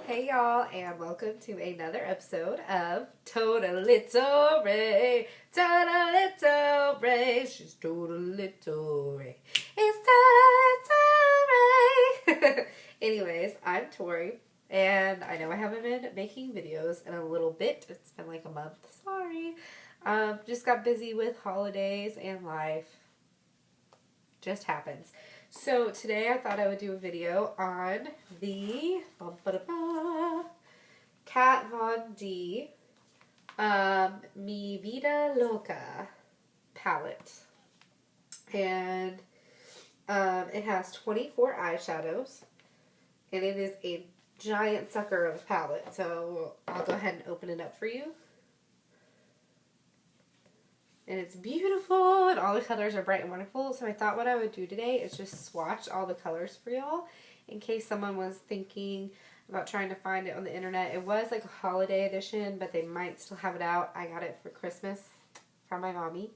Hey y'all, and welcome to another episode of Totally Ray. Totally Ray. She's Totally Ray. It's Totally Ray. Anyways, I'm Tori, and I know I haven't been making videos in a little bit. It's been like a month. Sorry. Just got busy with holidays and life. Just happens. So today I thought I would do a video on the Kat Von D Mi Vida Loca palette. And it has 24 eyeshadows. And it is a giant sucker of a palette. So I'll go ahead and open it up for you. And it's beautiful, and all the colors are bright and wonderful. So I thought what I would do today is just swatch all the colors for y'all in case someone was thinking about trying to find it on the internet. It was like a holiday edition, but they might still have it out. I got it for Christmas from my mommy.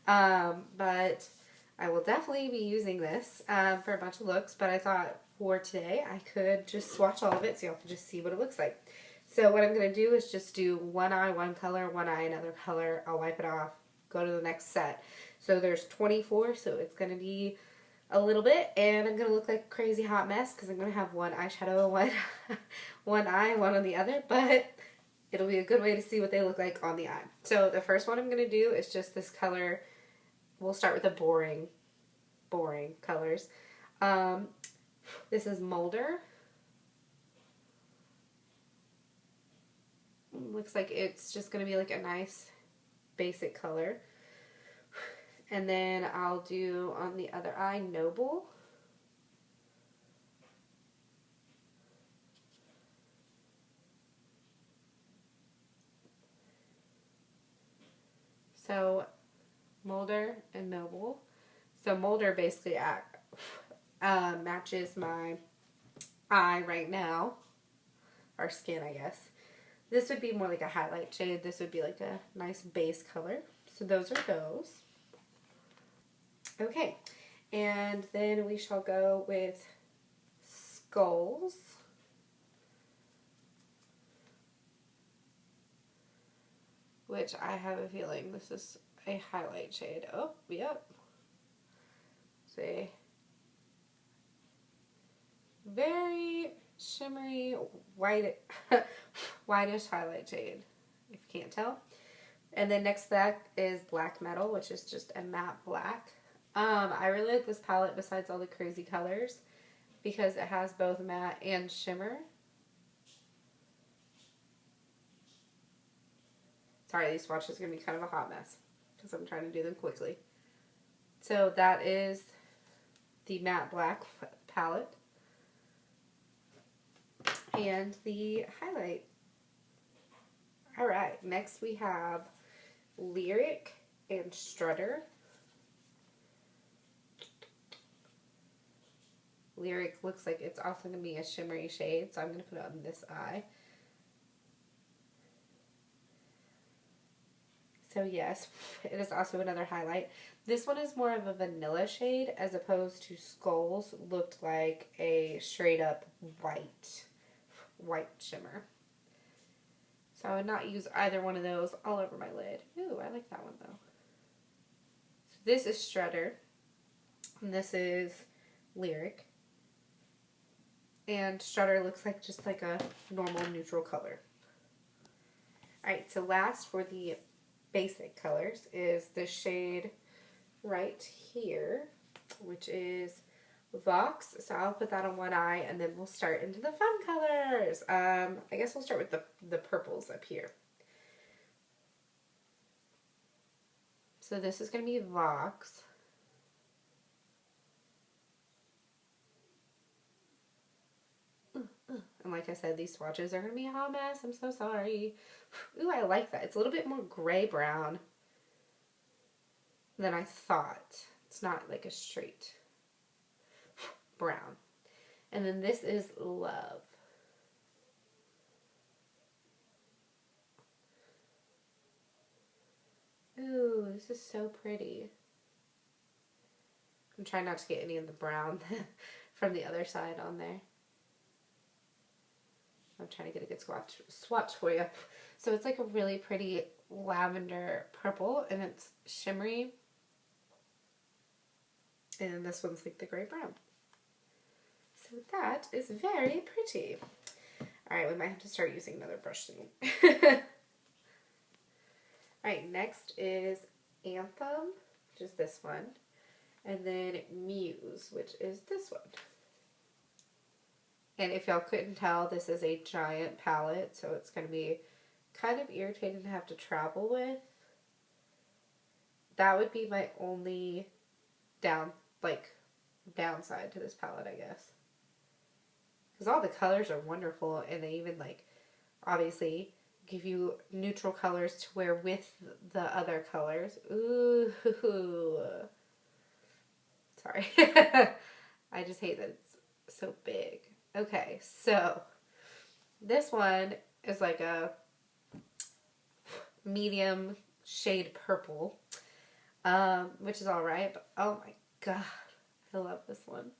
But I will definitely be using this for a bunch of looks, but I thought for today I could just swatch all of it so y'all can just see what it looks like. So what I'm going to do is just do one eye, one color, one eye, another color. I'll wipe it off. Go to the next set. So there's 24, so it's going to be a little bit, and I'm going to look like a crazy hot mess because I'm going to have one eyeshadow, one eye, one on the other, but it'll be a good way to see what they look like on the eye. So the first one I'm going to do is just this color. We'll start with the boring colors. This is Molder. Looks like it's just going to be like a nice basic color. And then I'll do on the other eye Noble. So Molder and Noble. So Molder basically matches my eye right now, or skin, I guess. This would be more like a highlight shade. This would be like a nice base color. So those are those. Okay, and then we shall go with Skulls. Which I have a feeling this is a highlight shade. Oh, yep. See. Very shimmery, white, whitish highlight shade, if you can't tell. And then next to that is Black Metal, which is just a matte black. I really like this palette besides all the crazy colors because it has both matte and shimmer. Sorry, these swatches are going to be kind of a hot mess because I'm trying to do them quickly. So that is the matte black palette. And the highlight. Alright, next we have Lyric and Strutter. Lyric looks like it's also going to be a shimmery shade, so I'm going to put it on this eye. So yes, it is also another highlight. This one is more of a vanilla shade as opposed to Skulls looked like a straight up white shimmer. So I would not use either one of those all over my lid. Ooh, I like that one though. So this is Strutter, and this is Lyric. And Strutter looks like just like a normal neutral color. Alright, so last for the basic colors is the shade right here, which is Vox. So I'll put that on one eye, and then we'll start into the fun colors. I guess we'll start with the purples up here. So this is going to be Vox. And like I said, these swatches are going to be a hot mess. I'm so sorry. Ooh, I like that. It's a little bit more gray-brown than I thought. It's not like a straight brown. And then this is Love. Ooh, this is so pretty. I'm trying not to get any of the brown from the other side on there. trying to get a good swatch for you. So it's like a really pretty lavender purple, and it's shimmery. And this one's like the gray brown. So that is very pretty. Alright, we might have to start using another brush soon. Alright, next is Anthem, which is this one. And then Muse, which is this one. And if y'all couldn't tell, this is a giant palette, so it's going to be kind of irritating to have to travel with. That would be my only downside to this palette, I guess. Because all the colors are wonderful, and they even, like, obviously give you neutral colors to wear with the other colors. Ooh. Sorry. I just hate that it's so big. Okay, so this one is like a medium shade purple, which is alright, but oh my god, I love this one.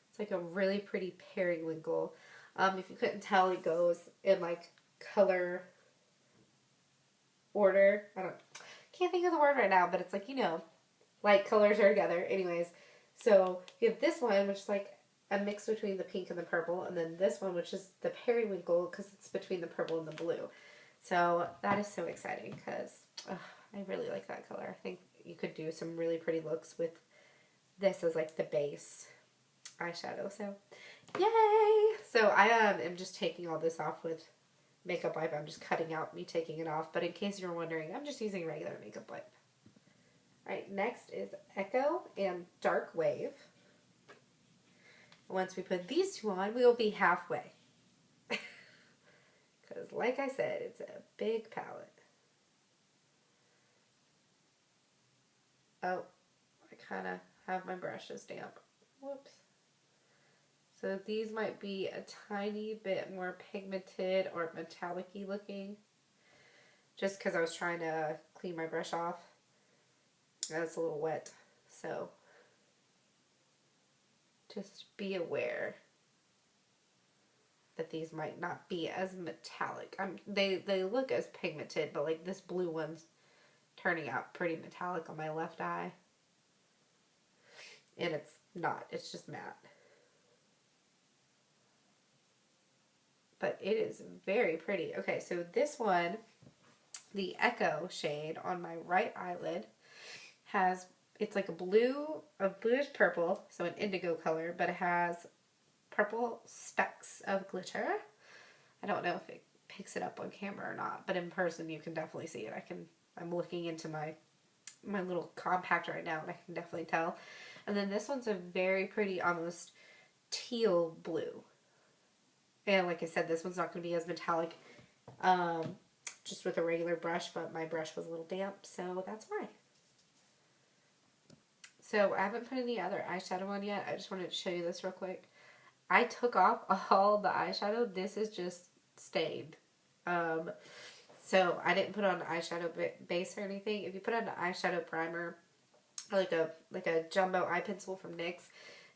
It's like a really pretty periwinkle. If you couldn't tell, it goes in like color order. Can't think of the word right now, but it's like, you know, light colors are together. Anyways, so you have this one, which is like a mix between the pink and the purple, and then this one, which is the periwinkle, because it's between the purple and the blue. So that is so exciting, because I really like that color. I think you could do some really pretty looks with this as like the base eyeshadow. So yay! So I am just taking all this off with makeup wipe. I'm just cutting out me taking it off, but in case you're wondering, I'm just using regular makeup wipe. Alright, next is Echo and Dark Wave. Once we put these two on, we will be halfway. Because, like I said, it's a big palette. Oh, I kind of have my brushes damp. Whoops. So these might be a tiny bit more pigmented or metallic-y looking. Just because I was trying to clean my brush off. And it's a little wet. So just be aware that these might not be as metallic. They look as pigmented, but like this blue one's turning out pretty metallic on my left eye. And it's not. It's just matte. But it is very pretty. Okay, so this one, the Echo shade on my right eyelid, it's like a bluish purple, so an indigo color, but it has purple specks of glitter. I don't know if it picks it up on camera or not, but in person you can definitely see it. I'm looking into my little compact right now and I can definitely tell. And then this one's a very pretty, almost teal blue. And like I said, this one's not going to be as metallic just with a regular brush, but my brush was a little damp, so that's why. So I haven't put any other eyeshadow on yet. I just wanted to show you this real quick. I took off all the eyeshadow. This is just stained. So I didn't put on an eyeshadow base or anything. If you put on an eyeshadow primer, or like a jumbo eye pencil from NYX,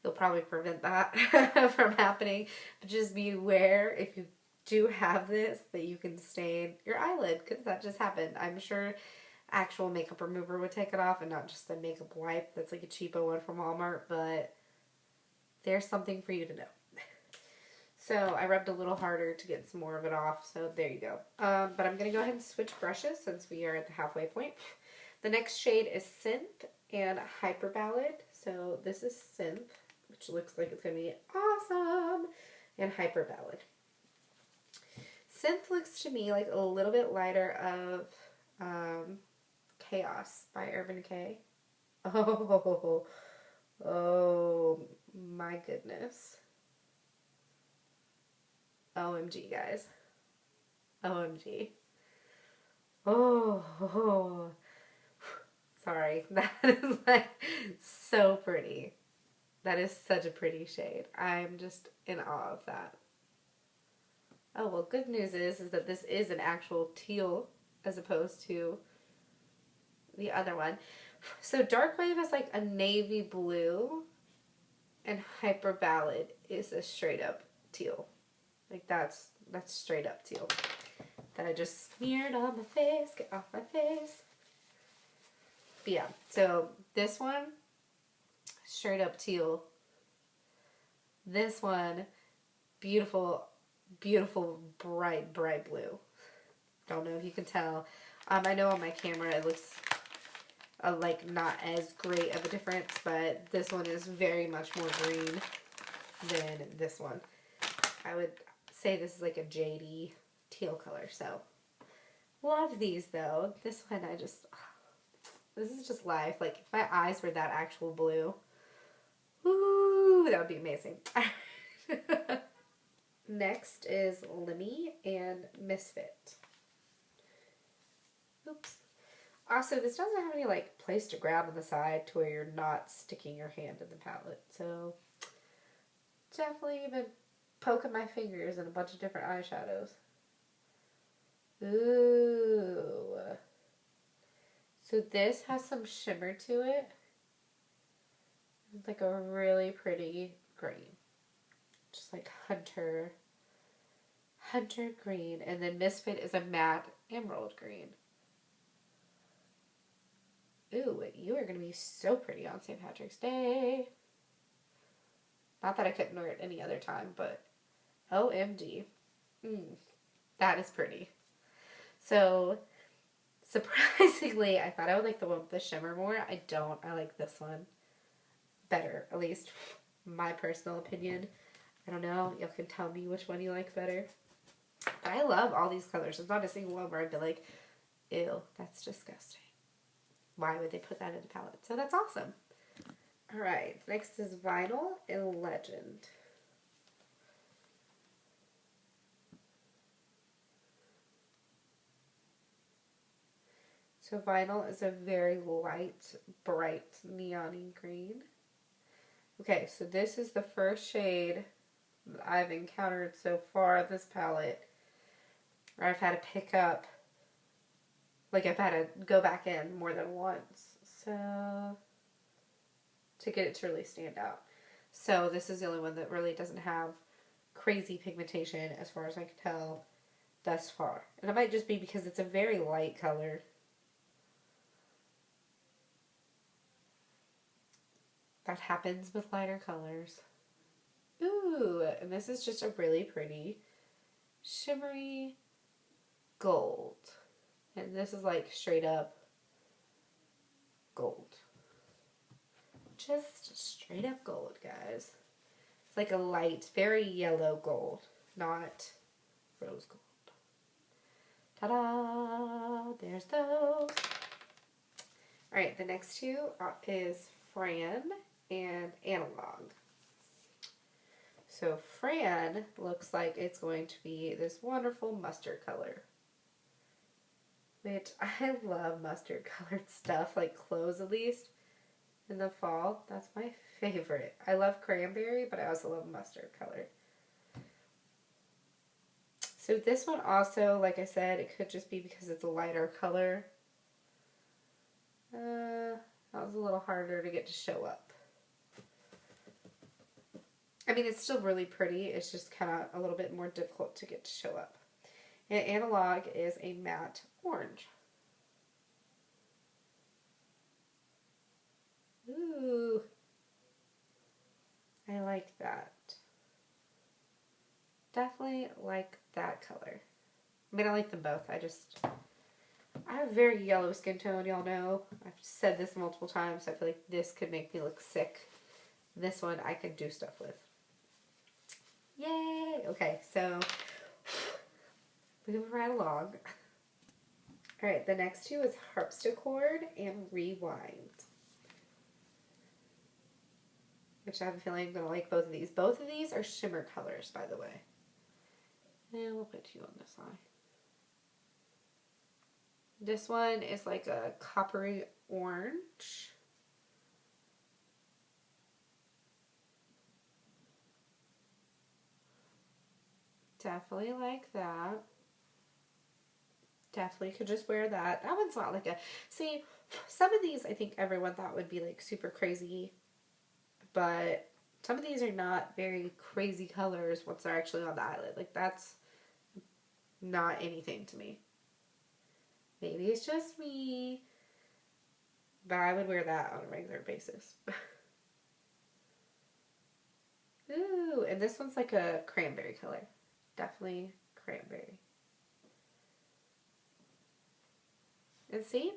you'll probably prevent that from happening. But just be aware if you do have this that you can stain your eyelid, because that just happened. I'm sure actual makeup remover would take it off and not just a makeup wipe that's like a cheapo one from Walmart, but there's something for you to know. So I rubbed a little harder to get some more of it off, so there you go. But I'm going to go ahead and switch brushes since we are at the halfway point. The next shade is Synth and Hyper Ballad. So this is Synth, which looks like it's going to be awesome, and Hyper Ballad. Synth looks to me like a little bit lighter of Chaos by Urban Decay. Oh my goodness. OMG, guys. OMG. Oh. Sorry. That is like so pretty. That is such a pretty shade. I'm just in awe of that. Oh, well, good news is that this is an actual teal as opposed to the other one. So Dark Wave is like a navy blue, and Hyper Ballad is a straight up teal. Like that's straight up teal. That I just smeared on my face. Get off my face. But yeah, so this one, straight up teal. This one, beautiful, beautiful, bright, bright blue. Don't know if you can tell. I know on my camera it looks like not as great of a difference, but this one is very much more green than this one. I would say this is like a jadey teal color, so love these though. This one this is just life. Like if my eyes were that actual blue, ooh, that would be amazing. Next is Lemmy and Misfit. Oops. Also, this doesn't have any like place to grab on the side to where you're not sticking your hand in the palette. So definitely been poking my fingers in a bunch of different eyeshadows. Ooh. So this has some shimmer to it. It's like a really pretty green. Just like Hunter green. And then Misfit is a matte emerald green. Ooh, you are going to be so pretty on St. Patrick's Day. Not that I couldn't wear it any other time, but OMG. That is pretty. So, surprisingly, I thought I would like the one with the shimmer more. I don't. I like this one better, at least my personal opinion. I don't know. You can tell me which one you like better. But I love all these colors. There's not a single one where I'd be like, ew, that's disgusting. Why would they put that in a palette? So that's awesome. Alright, next is Vinyl and Legend. So Vinyl is a very light, bright, neon-y green. Okay, so this is the first shade that I've encountered so far in this palette where I've had to pick up, like I've had to go back in more than once, so to get it to really stand out. So this is the only one that really doesn't have crazy pigmentation as far as I can tell thus far. And it might just be because it's a very light color. That happens with lighter colors. Ooh, and this is just a really pretty shimmery gold. And this is like straight up gold. Just straight up gold, guys. It's like a light, very yellow gold, not rose gold. Ta-da! There's those. Alright, the next two is Fran and Analog. So Fran looks like it's going to be this wonderful mustard color. Which I love mustard colored stuff, like clothes at least, in the fall. That's my favorite. I love cranberry, but I also love mustard color. So this one also, like I said, it could just be because it's a lighter color. That was a little harder to get to show up. I mean, it's still really pretty. It's just kind of a little bit more difficult to get to show up. And Analog is a matte orange. Ooh. I like that. Definitely like that color. I mean, I like them both. I have a very yellow skin tone, y'all know. I've said this multiple times. I feel like this could make me look sick. This one I could do stuff with. Yay! Okay, so moving right along. Alright, the next two is Harpsichord and Rewind. Which I have a feeling I'm going to like both of these. Both of these are shimmer colors, by the way. And we'll put you on this eye. This one is like a coppery orange. Definitely like that. Definitely could just wear that. That one's not like a... See, some of these I think everyone thought would be like super crazy. But some of these are not very crazy colors once they're actually on the eyelid. Like, that's not anything to me. Maybe it's just me, but I would wear that on a regular basis. Ooh, and this one's like a cranberry color. Definitely cranberry. And see?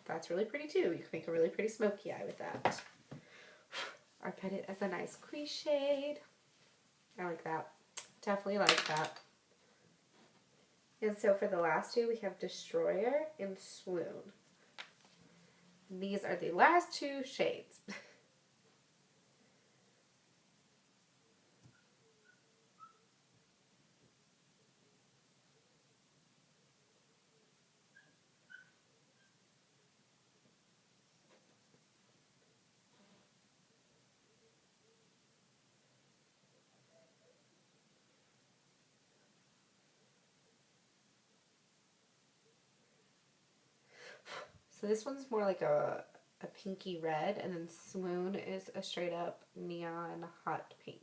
That's really pretty too. You can make a really pretty smoky eye with that. Or put it as a nice crease shade. I like that. Definitely like that. And so for the last two, we have Destroyer and Swoon. And these are the last two shades. So this one's more like a pinky red, and then Swoon is a straight up neon hot pink.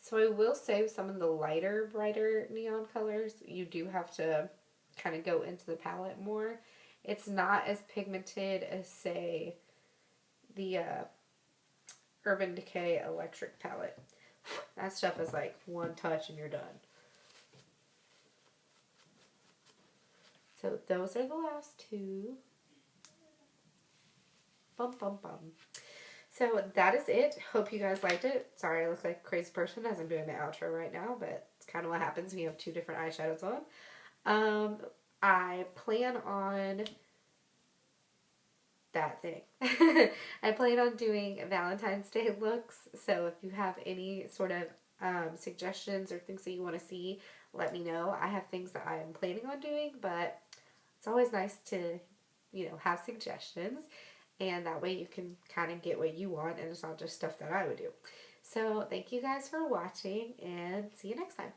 So I will say with some of the lighter, brighter neon colors, you do have to kind of go into the palette more. It's not as pigmented as, say, the Urban Decay Electric palette. That stuff is like one touch and you're done. So those are the last two. Bum, bum, bum. So that is it. Hope you guys liked it. Sorry I look like a crazy person as I'm doing the outro right now, but it's kind of what happens when you have two different eyeshadows on. I plan on that thing. I plan on doing Valentine's Day looks, so if you have any sort of suggestions or things that you want to see, let me know. I have things that I am planning on doing, but it's always nice to, you know, have suggestions, and that way you can kind of get what you want, and it's not just stuff that I would do. So thank you guys for watching, and see you next time.